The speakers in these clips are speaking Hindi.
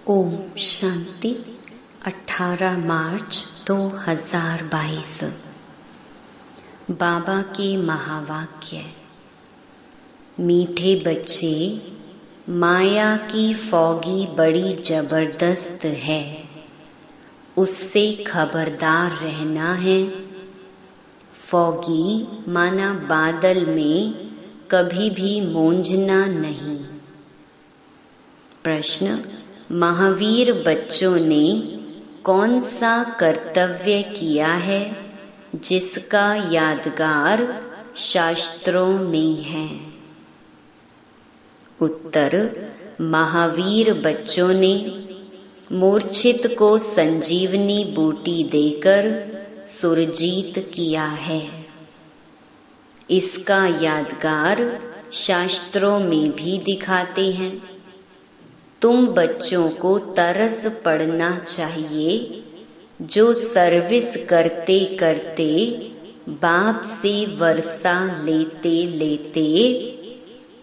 ओम शांति। 18 मार्च 2022। बाबा के महावाक्य। मीठे बच्चे, माया की फौगी बड़ी जबरदस्त है, उससे खबरदार रहना है। फौगी माना बादल में कभी भी मूंझना नहीं। प्रश्न, महावीर बच्चों ने कौन सा कर्तव्य किया है जिसका यादगार शास्त्रों में है? उत्तर, महावीर बच्चों ने मूर्छित को संजीवनी बूटी देकर सुरजीत किया है। इसका यादगार शास्त्रों में भी दिखाते हैं। तुम बच्चों को तरस पड़ना चाहिए जो सर्विस करते करते बाप से वर्षा लेते लेते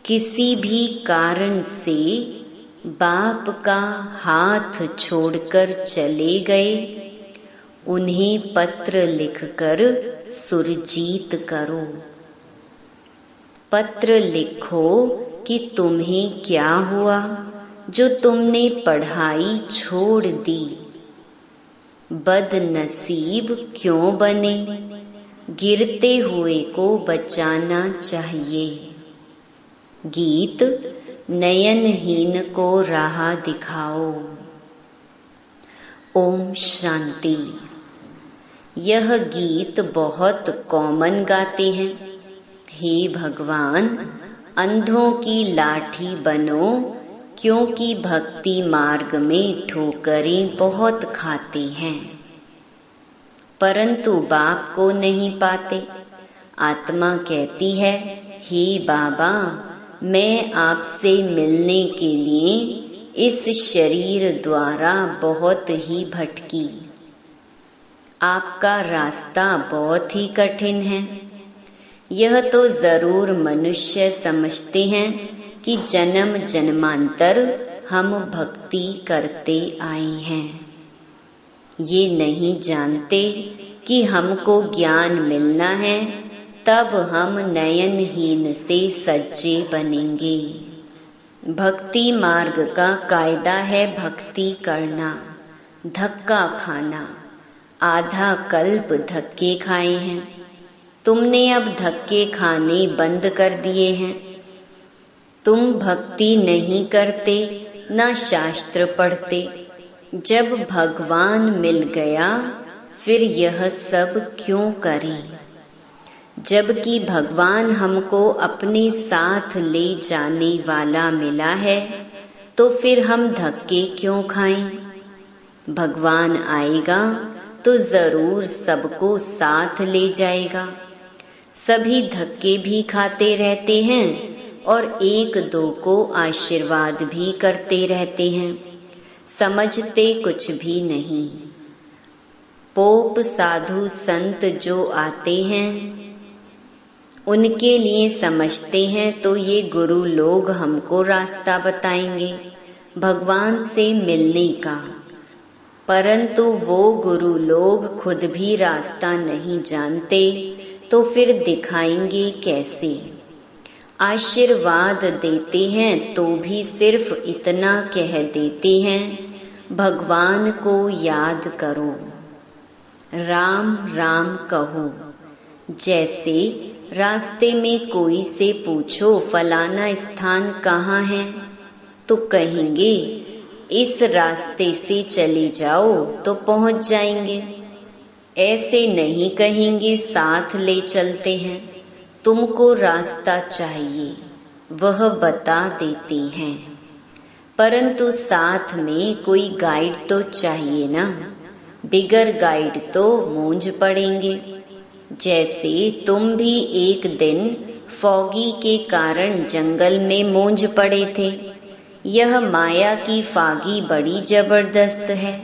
किसी भी कारण से बाप का हाथ छोड़कर चले गए। उन्हें पत्र लिखकर सुरजीत करो। पत्र लिखो कि तुम्हें क्या हुआ जो तुमने पढ़ाई छोड़ दी। बदनसीब क्यों बने? गिरते हुए को बचाना चाहिए। गीत, नयनहीन को राह दिखाओ। ओम शांति। यह गीत बहुत कॉमन गाते हैं। हे भगवान, अंधों की लाठी बनो, क्योंकि भक्ति मार्ग में ठोकरें बहुत खाते हैं, परंतु बाप को नहीं पाते। आत्मा कहती है, हे बाबा, मैं आपसे मिलने के लिए इस शरीर द्वारा बहुत ही भटकी। आपका रास्ता बहुत ही कठिन है। यह तो जरूर मनुष्य समझते हैं कि जन्म जन्मांतर हम भक्ति करते आए हैं। ये नहीं जानते कि हमको ज्ञान मिलना है, तब हम नयनहीन से सज्जे बनेंगे। भक्ति मार्ग का कायदा है भक्ति करना, धक्का खाना। आधा कल्प धक्के खाए हैं। तुमने अब धक्के खाने बंद कर दिए हैं। तुम भक्ति नहीं करते, ना शास्त्र पढ़ते। जब भगवान मिल गया, फिर यह सब क्यों करें? जबकि भगवान हमको अपने साथ ले जाने वाला मिला है, तो फिर हम धक्के क्यों खाएं? भगवान आएगा तो जरूर सबको साथ ले जाएगा। सभी धक्के भी खाते रहते हैं और एक दो को आशीर्वाद भी करते रहते हैं, समझते कुछ भी नहीं। पोप साधु संत जो आते हैं, उनके लिए समझते हैं तो ये गुरु लोग हमको रास्ता बताएंगे भगवान से मिलने का, परंतु वो गुरु लोग खुद भी रास्ता नहीं जानते, तो फिर दिखाएंगे कैसे? आशीर्वाद देते हैं तो भी सिर्फ इतना कह देते हैं, भगवान को याद करो, राम राम कहो। जैसे रास्ते में कोई से पूछो फलाना स्थान कहाँ है, तो कहेंगे इस रास्ते से चले जाओ तो पहुंच जाएंगे। ऐसे नहीं कहेंगे साथ ले चलते हैं, तुमको रास्ता चाहिए, वह बता देते हैं। परंतु साथ में कोई गाइड तो चाहिए ना, बिगर गाइड तो मूंझ पड़ेंगे। जैसे तुम भी एक दिन फौगी के कारण जंगल में मूंझ पड़े थे। यह माया की फागी बड़ी जबरदस्त है।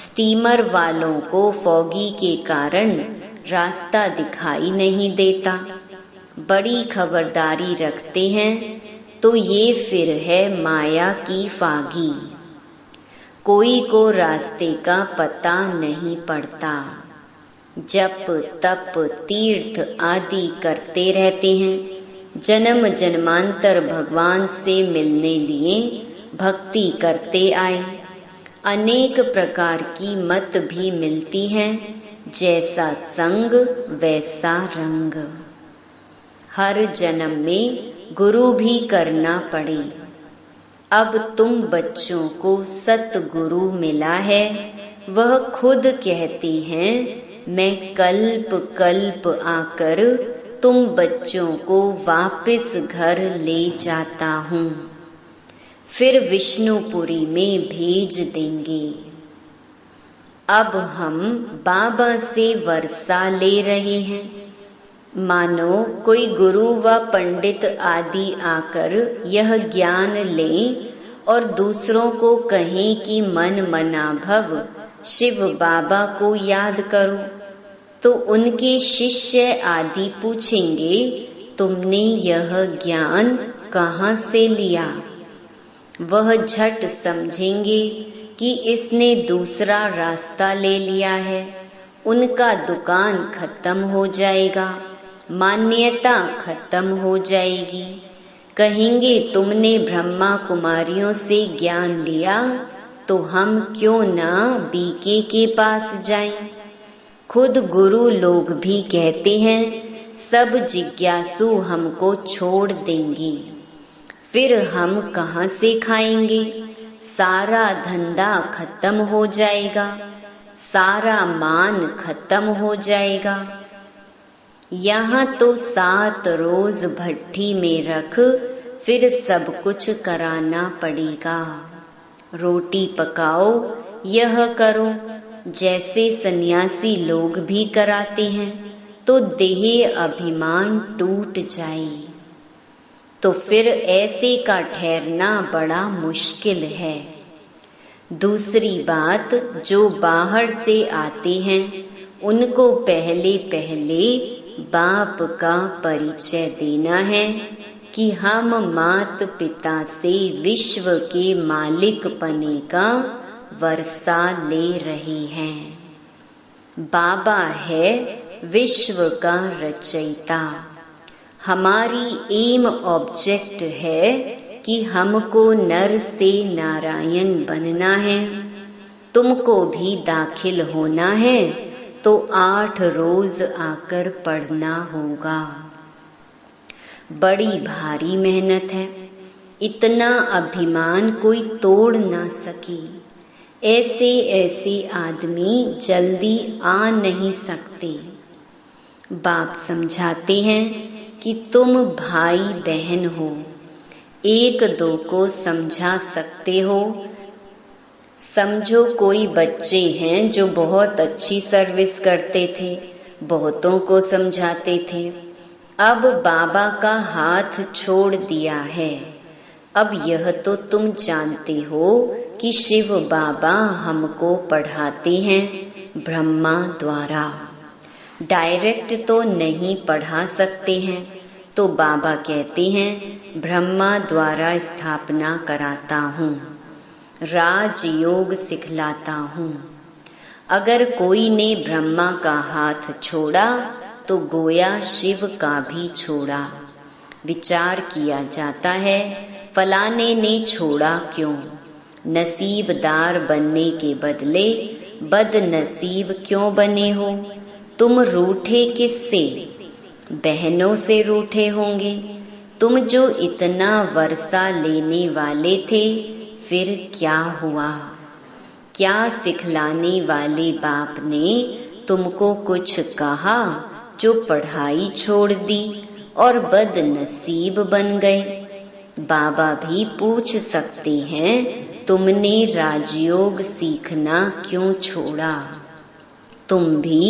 स्टीमर वालों को फौगी के कारण रास्ता दिखाई नहीं देता, बड़ी खबरदारी रखते हैं, तो ये फिर है माया की फागी। कोई को रास्ते का पता नहीं पड़ता। जप तप तीर्थ आदि करते रहते हैं, जन्म जन्मांतर भगवान से मिलने लिए भक्ति करते आए। अनेक प्रकार की मत भी मिलती हैं, जैसा संग वैसा रंग। हर जन्म में गुरु भी करना पड़े। अब तुम बच्चों को सतगुरु मिला है, वह खुद कहते हैं मैं कल्प कल्प आकर तुम बच्चों को वापस घर ले जाता हूँ, फिर विष्णुपुरी में भेज देंगे। अब हम बाबा से वर्षा ले रहे हैं। मानो कोई गुरु व पंडित आदि आकर यह ज्ञान ले और दूसरों को कहें कि मन मना भव शिव बाबा को याद करो, तो उनके शिष्य आदि पूछेंगे तुमने यह ज्ञान कहाँ से लिया। वह झट समझेंगे कि इसने दूसरा रास्ता ले लिया है। उनका दुकान खत्म हो जाएगा, मान्यता खत्म हो जाएगी। कहेंगे तुमने ब्रह्मा कुमारियों से ज्ञान लिया, तो हम क्यों ना बीके के पास जाएं। खुद गुरु लोग भी कहते हैं सब जिज्ञासु हमको छोड़ देंगे, फिर हम कहाँ से खाएंगे। सारा धंधा खत्म हो जाएगा, सारा मान खत्म हो जाएगा। यहाँ तो 7 रोज भट्ठी में रख, फिर सब कुछ कराना पड़ेगा। रोटी पकाओ, यह करो, जैसे सन्यासी लोग भी कराते हैं, तो देह अभिमान टूट जाए। तो फिर ऐसे का ठहरना बड़ा मुश्किल है। दूसरी बात, जो बाहर से आते हैं उनको पहले पहले बाप का परिचय देना है कि हम मात पिता से विश्व के मालिक पने का वर्षा ले रहे हैं। बाबा है विश्व का रचयिता। हमारी एम ऑब्जेक्ट है कि हमको नर से नारायण बनना है। तुमको भी दाखिल होना है तो 8 रोज आकर पढ़ना होगा। बड़ी भारी मेहनत है, इतना अभिमान कोई तोड़ ना सके। ऐसे ऐसे आदमी जल्दी आ नहीं सकते। बाप समझाते हैं कि तुम भाई बहन हो, एक दो को समझा सकते हो। समझो कोई बच्चे हैं जो बहुत अच्छी सर्विस करते थे, बहुतों को समझाते थे। अब बाबा का हाथ छोड़ दिया है। अब यह तो तुम जानते हो कि शिव बाबा हमको पढ़ाते हैं ब्रह्मा द्वारा। डायरेक्ट तो नहीं पढ़ा सकते हैं, तो बाबा कहते हैं ब्रह्मा द्वारा स्थापना कराता हूँ, राजयोग सिखलाता हूँ। अगर कोई ने ब्रह्मा का हाथ छोड़ा तो गोया शिव का भी छोड़ा। विचार किया जाता है फलाने ने छोड़ा क्यों। नसीबदार बनने के बदले बदनसीब क्यों बने हो। तुम रूठे किससे? बहनों से रूठे होंगे। तुम जो इतना वर्षा लेने वाले थे, फिर क्या हुआ? क्या सिखलाने वाले बाप ने तुमको कुछ कहा जो पढ़ाई छोड़ दी और बदनसीब बन गए? बाबा भी पूछ सकते हैं तुमने राजयोग सीखना क्यों छोड़ा? तुम भी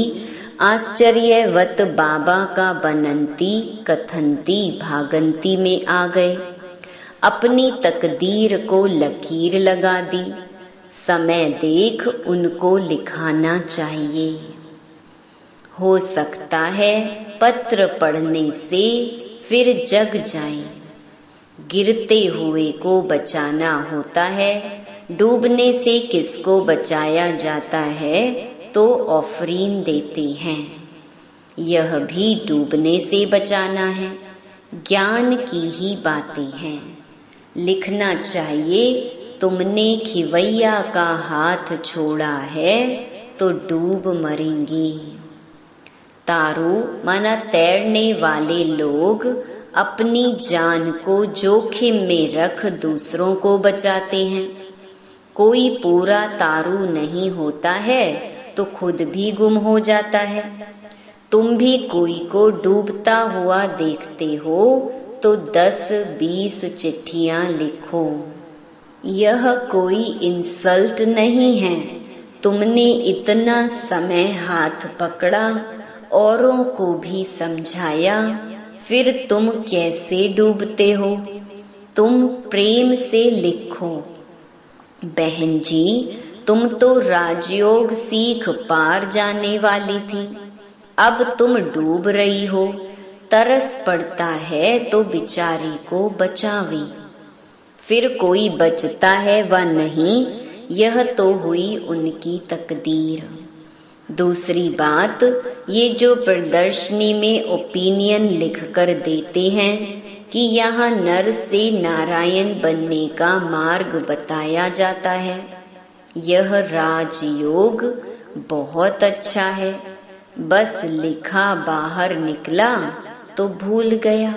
आश्चर्यवत बाबा का बनंती कथंती भागंती में आ गए। अपनी तकदीर को लकीर लगा दी। समय देख उनको लिखाना चाहिए। हो सकता है पत्र पढ़ने से फिर जग जाए। गिरते हुए को बचाना होता है, डूबने से किसको बचाया जाता है तो ऑफरीन देते हैं। यह भी डूबने से बचाना है, ज्ञान की ही बातें हैं। लिखना चाहिए तुमने खिवैया का हाथ छोड़ा है तो डूब मरेंगे। तारू माना तैरने वाले लोग अपनी जान को जोखिम में रख दूसरों को बचाते हैं। कोई पूरा तारू नहीं होता है तो खुद भी गुम हो जाता है। तुम भी कोई को डूबता हुआ देखते हो तो 10-20 चिट्ठियां लिखो। यह कोई इंसल्ट नहीं है। तुमने इतना समय हाथ पकड़ा, औरों को भी समझाया, फिर तुम कैसे डूबते हो? तुम प्रेम से लिखो, बहन जी तुम तो राजयोग सीख पार जाने वाली थी, अब तुम डूब रही हो। तरस पड़ता है तो बेचारी को बचावे। फिर कोई बचता है व नहीं, यह तो हुई उनकी तकदीर। दूसरी बात, ये जो प्रदर्शनी में ओपिनियन लिख कर देते हैं कि यहाँ नर से नारायण बनने का मार्ग बताया जाता है, यह राजयोग बहुत अच्छा है। बस लिखा बाहर निकला तो भूल गया।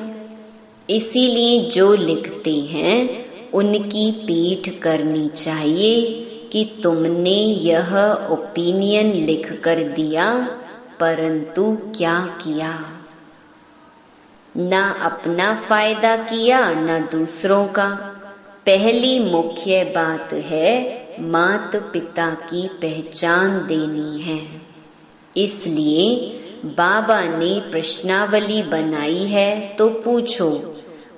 इसीलिए जो लिखते हैं उनकी पीठ करनी चाहिए कि तुमने यह ओपिनियन लिख कर दिया, परंतु क्या किया? ना अपना फायदा किया न दूसरों का। पहली मुख्य बात है माता पिता की पहचान देनी है। इसलिए बाबा ने प्रश्नावली बनाई है तो पूछो,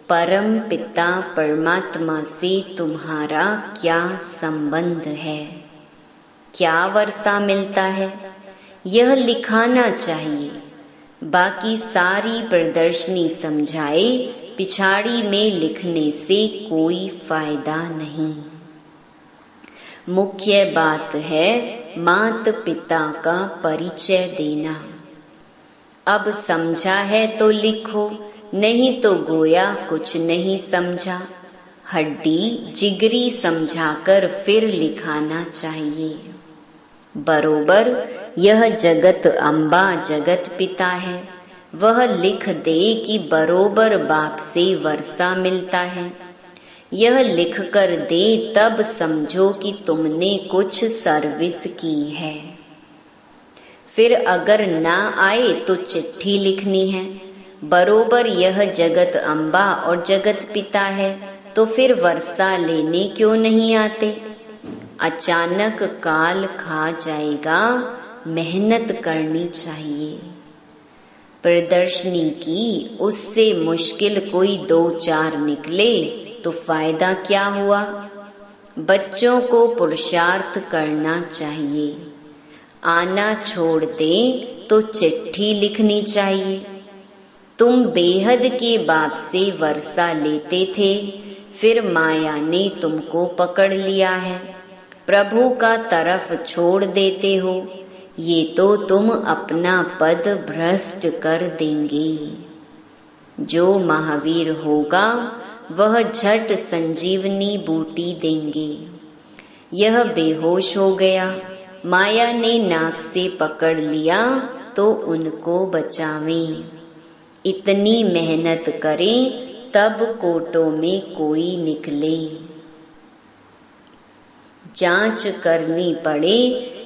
परम पिता परमात्मा से तुम्हारा क्या संबंध है? क्या वर्षा मिलता है? यह लिखाना चाहिए। बाकी सारी प्रदर्शनी समझाए, पिछाड़ी में लिखने से कोई फायदा नहीं। मुख्य बात है माता पिता का परिचय देना। अब समझा है तो लिखो, नहीं तो गोया कुछ नहीं समझा। हड्डी जिगरी समझाकर फिर लिखाना चाहिए। बरोबर यह जगत अम्बा जगत पिता है, वह लिख दे कि बरोबर बाप से वर्षा मिलता है। यह लिख कर दे तब समझो कि तुमने कुछ सर्विस की है। फिर अगर ना आए तो चिट्ठी लिखनी है। बरोबर यह जगत अम्बा और जगत पिता है तो फिर वर्षा लेने क्यों नहीं आते? अचानक काल खा जाएगा, मेहनत करनी चाहिए। प्रदर्शनी की उससे मुश्किल कोई 2-4 निकले तो फायदा क्या हुआ? बच्चों को पुरुषार्थ करना चाहिए। आना छोड़ दें तो चिट्ठी लिखनी चाहिए। तुम बेहद के बाप से वर्षा लेते थे, फिर माया ने तुमको पकड़ लिया है, प्रभु का तरफ छोड़ देते हो। ये तो तुम अपना पद भ्रष्ट कर देंगे। जो महावीर होगा वह झट संजीवनी बूटी देंगे। यह बेहोश हो गया, माया ने नाक से पकड़ लिया तो उनको बचावें। इतनी मेहनत करें तब कोटों में कोई निकले। जांच करनी पड़े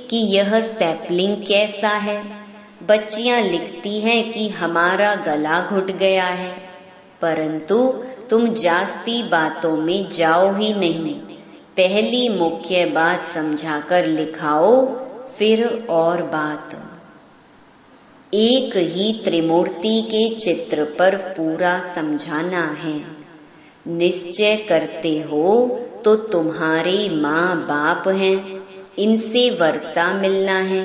कि यह सैपलिंग कैसा है। बच्चियां लिखती हैं कि हमारा गला घुट गया है, परंतु तुम जास्ती बातों में जाओ ही नहीं। पहली मुख्य बात समझाकर लिखाओ, फिर और बात। एक ही त्रिमूर्ति के चित्र पर पूरा समझाना है। निश्चय करते हो तो तुम्हारे माँ बाप हैं, इनसे वर्षा मिलना है।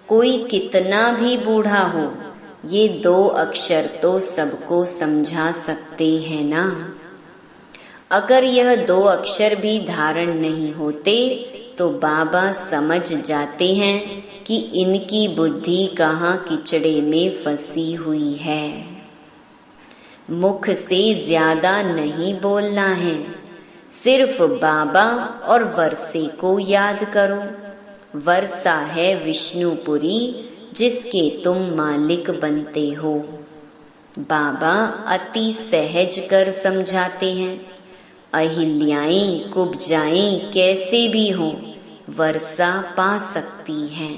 कोई कितना भी बूढ़ा हो, ये 2 अक्षर तो सबको समझा सकते हैं ना। अगर यह 2 अक्षर भी धारण नहीं होते तो बाबा समझ जाते हैं कि इनकी बुद्धि कहाँ किचड़े में फंसी हुई है। मुख से ज्यादा नहीं बोलना है, सिर्फ बाबा और वर्षे को याद करो। वर्षा है विष्णुपुरी जिसके तुम मालिक बनते हो। बाबा अति सहज कर समझाते हैं। अहिल्याएं कुब्जाएं कैसे भी हो वर्षा पा सकती हैं,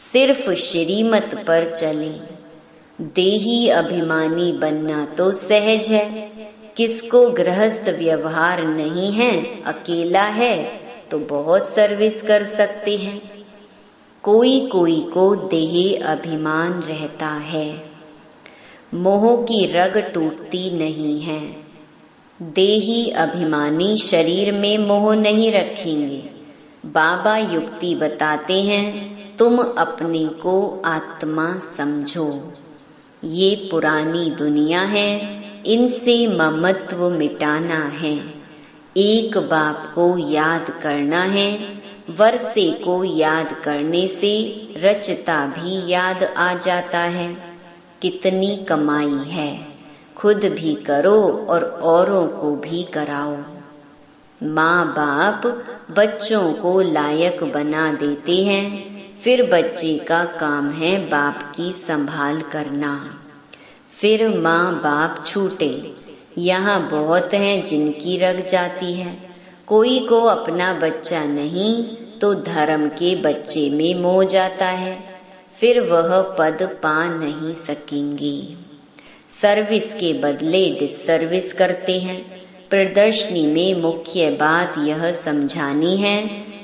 सिर्फ श्रीमत पर चले। देही अभिमानी बनना तो सहज है, किसको गृहस्थ व्यवहार नहीं है, अकेला है तो बहुत सर्विस कर सकते हैं। कोई कोई को देह अभिमान रहता है, मोह की रग टूटती नहीं है। देही अभिमानी शरीर में मोह नहीं रखेंगे। बाबा युक्ति बताते हैं, तुम अपने को आत्मा समझो। ये पुरानी दुनिया है, इनसे ममत्व मिटाना है। एक बाप को याद करना है, वर्षे को याद करने से रचता भी याद आ जाता है। कितनी कमाई है, खुद भी करो और औरों को भी कराओ। माँ बाप बच्चों को लायक बना देते हैं, फिर बच्चे का काम है बाप की संभाल करना। फिर माँ बाप छूटे। यहाँ बहुत हैं जिनकी रग जाती है। कोई को अपना बच्चा नहीं तो धर्म के बच्चे में मोह जाता है, फिर वह पद पा नहीं सकेंगे। सर्विस के बदले डिसर्विस करते हैं। प्रदर्शनी में मुख्य बात यह समझानी है,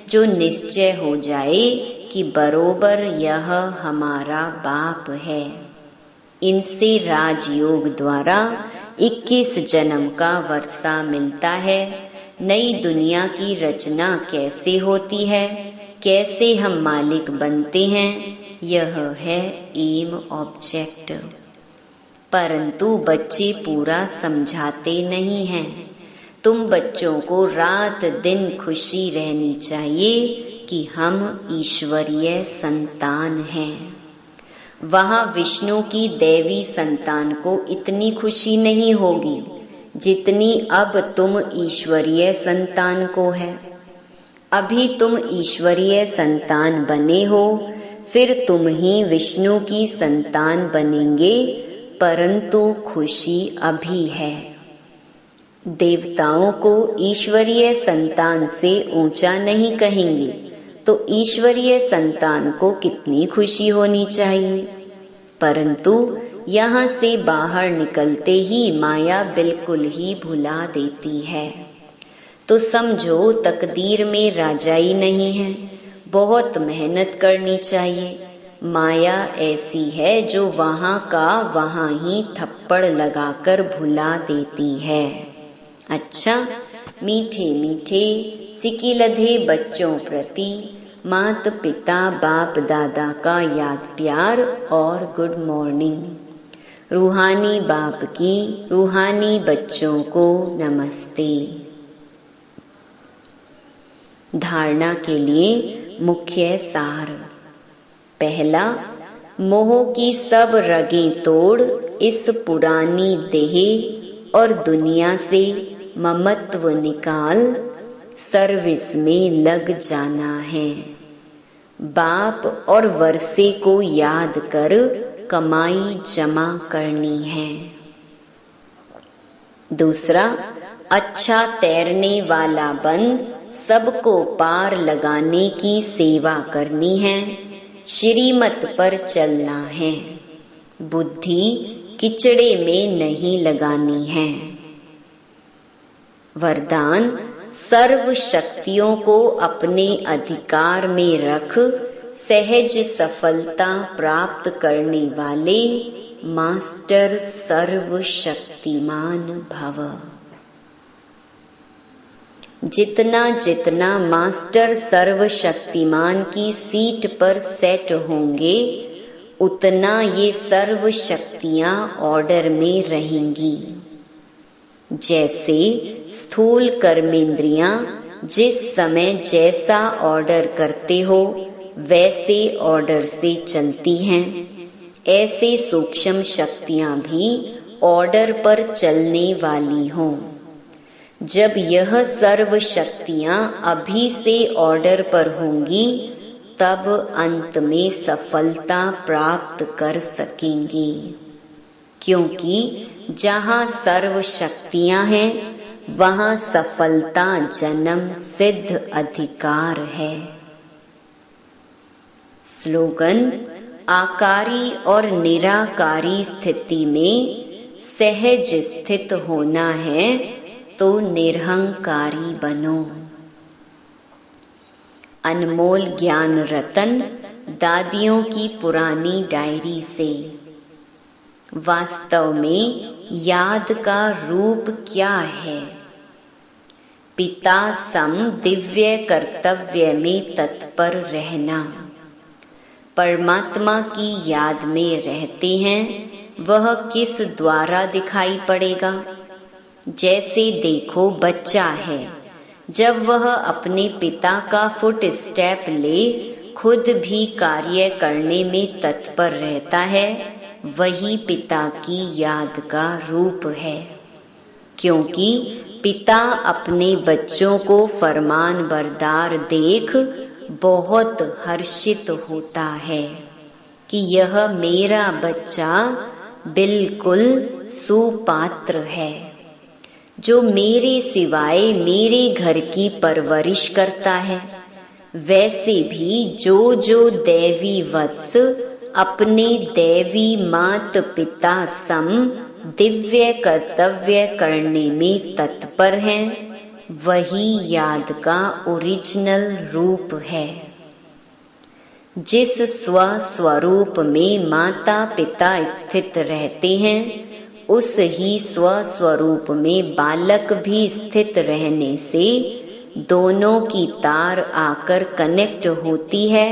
जो निश्चय हो जाए कि बरोबर यह हमारा बाप है। इनसे राजयोग द्वारा 21 जन्म का वर्षा मिलता है। नई दुनिया की रचना कैसे होती है, कैसे हम मालिक बनते हैं, यह है एम ऑब्जेक्ट। परंतु बच्चे पूरा समझाते नहीं हैं। तुम बच्चों को रात दिन खुशी रहनी चाहिए कि हम ईश्वरीय संतान हैं। वहाँ विष्णु की दैवी संतान को इतनी खुशी नहीं होगी जितनी अब तुम ईश्वरीय संतान को है। अभी तुम ईश्वरीय संतान बने हो, फिर तुम ही विष्णु की संतान बनेंगे, परंतु खुशी अभी है। देवताओं को ईश्वरीय संतान से ऊंचा नहीं कहेंगे, तो ईश्वरीय संतान को कितनी खुशी होनी चाहिए। परंतु यहाँ से बाहर निकलते ही माया बिल्कुल ही भुला देती है। तो समझो तकदीर में राजाई नहीं है, बहुत मेहनत करनी चाहिए। माया ऐसी है जो वहाँ का वहाँ ही थप्पड़ लगाकर भुला देती है। अच्छा, मीठे मीठे सिकिलधे बच्चों प्रति माता पिता बाप दादा का याद प्यार और गुड मॉर्निंग। रूहानी बाप की रूहानी बच्चों को नमस्ते। धारणा के लिए मुख्य सार। पहला, मोह की सब रगें तोड़ इस पुरानी देह और दुनिया से ममत्व निकाल सर्विस में लग जाना है। बाप और वर्षे को याद कर कमाई जमा करनी है। दूसरा, अच्छा तैरने वाला बन सबको पार लगाने की सेवा करनी है। श्रीमत पर चलना है। बुद्धि किचड़े में नहीं लगानी है। वरदान, सर्व शक्तियों को अपने अधिकार में रख सहज सफलता प्राप्त करने वाले मास्टर सर्वशक्तिमान भव। जितना जितना मास्टर सर्वशक्तिमान की सीट पर सेट होंगे, उतना ये सर्व शक्तियां ऑर्डर में रहेंगी। जैसे स्थूल कर्मेंद्रियां जिस समय जैसा ऑर्डर करते हो वैसे ऑर्डर से चलती हैं, ऐसे सूक्ष्म शक्तियां भी ऑर्डर पर चलने वाली हों। जब यह सर्व शक्तियां अभी से ऑर्डर पर होंगी तब अंत में सफलता प्राप्त कर सकेंगी, क्योंकि जहाँ सर्व शक्तियां हैं वहाँ सफलता जन्म सिद्ध अधिकार है। स्लोगन: आकारी और निराकारी स्थिति में सहज स्थित होना है तो निरहंकारी बनो। अनमोल ज्ञान रतन दादियों की पुरानी डायरी से। वास्तव में याद का रूप क्या है? पिता सम दिव्य कर्तव्य में तत्पर रहना। परमात्मा की याद में रहते हैं, वह किस द्वारा दिखाई पड़ेगा? जैसे देखो बच्चा है, जब वह अपने पिता का फुट स्टेप ले खुद भी कार्य करने में तत्पर रहता है, वही पिता की याद का रूप है। क्योंकि पिता अपने बच्चों को फरमान बरदार देख बहुत हर्षित होता है कि यह मेरा बच्चा बिल्कुल सुपात्र है, जो मेरे सिवाय मेरे घर की परवरिश करता है। वैसे भी जो दैवी वत्स अपने दैवी मात पिता सम दिव्य कर्तव्य करने में तत्पर हैं, वही याद का ओरिजिनल रूप है। जिस स्वस्वरूप में माता पिता स्थित रहते हैं, उस ही स्वस्वरूप में बालक भी स्थित रहने से दोनों की तार आकर कनेक्ट होती है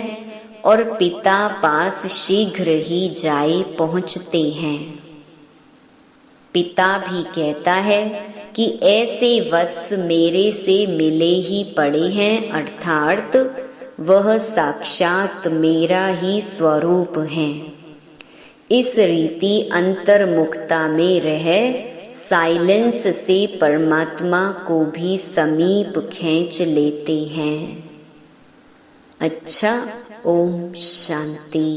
और पिता पास शीघ्र ही जाए पहुंचते हैं। पिता भी कहता है कि ऐसे वत्स मेरे से मिले ही पड़े हैं, अर्थात वह साक्षात मेरा ही स्वरूप है। इस रीति अंतर्मुखता में रह साइलेंस से परमात्मा को भी समीप खींच लेते हैं। अच्छा, ओम शांति।